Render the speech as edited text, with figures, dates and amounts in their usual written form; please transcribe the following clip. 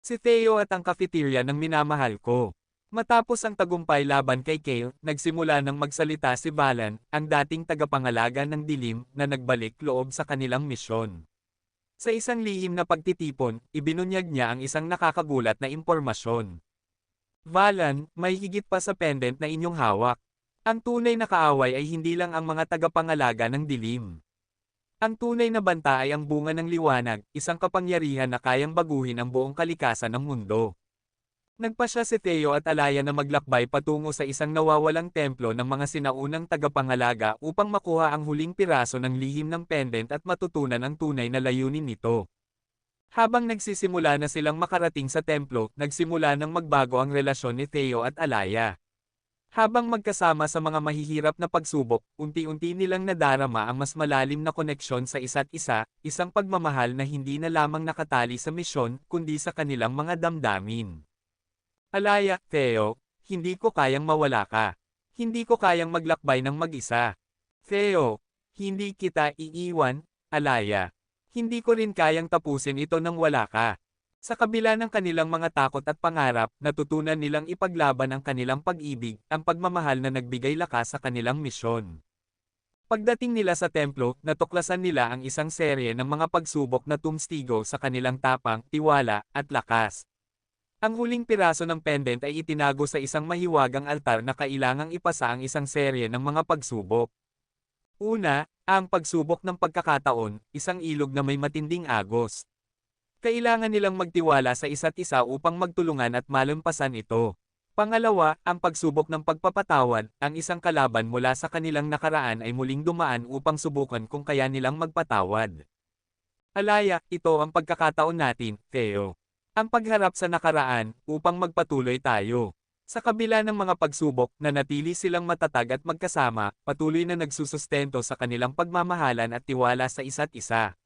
Si Theo at ang cafeteria ng minamahal ko. Matapos ang tagumpay laban kay Kale, nagsimula ng magsalita si Valan, ang dating tagapangalaga ng dilim, na nagbalik loob sa kanilang misyon. Sa isang lihim na pagtitipon, ibinunyag niya ang isang nakakagulat na impormasyon. Valan, may higit pa sa pendant na inyong hawak. Ang tunay na kaaway ay hindi lang ang mga tagapangalaga ng dilim. Ang tunay na banta ay ang bunga ng liwanag, isang kapangyarihan na kayang baguhin ang buong kalikasan ng mundo. Nagpasya si Theo at Alaya na maglakbay patungo sa isang nawawalang templo ng mga sinaunang tagapangalaga upang makuha ang huling piraso ng lihim ng pendant at matutunan ang tunay na layunin nito. Habang nagsisimula na silang makarating sa templo, nagsimula ng magbago ang relasyon ni Theo at Alaya. Habang magkasama sa mga mahihirap na pagsubok, unti-unti nilang nadarama ang mas malalim na koneksyon sa isa't isa, isang pagmamahal na hindi na lamang nakatali sa misyon, kundi sa kanilang mga damdamin. Alaya, Theo, hindi ko kayang mawala ka. Hindi ko kayang maglakbay ng mag-isa. Theo, hindi kita iiwan, Alaya. Hindi ko rin kayang tapusin ito nang wala ka. Sa kabila ng kanilang mga takot at pangarap, natutunan nilang ipaglaban ang kanilang pag-ibig, ang pagmamahal na nagbigay lakas sa kanilang misyon. Pagdating nila sa templo, natuklasan nila ang isang serye ng mga pagsubok na tumstigo sa kanilang tapang, tiwala, at lakas. Ang huling piraso ng pendant ay itinago sa isang mahiwagang altar na kailangang ipasa ang isang serye ng mga pagsubok. Una, ang pagsubok ng pagkakataon, isang ilog na may matinding agos. Kailangan nilang magtiwala sa isa't isa upang magtulungan at malampasan ito. Pangalawa, ang pagsubok ng pagpapatawad, ang isang kalaban mula sa kanilang nakaraan ay muling dumaan upang subukan kung kaya nilang magpatawad. Alaya, ito ang pagkakataon natin, Theo. Ang pagharap sa nakaraan, upang magpatuloy tayo. Sa kabila ng mga pagsubok, nanatili silang matatag at magkasama, patuloy na nagsusustento sa kanilang pagmamahalan at tiwala sa isa't isa.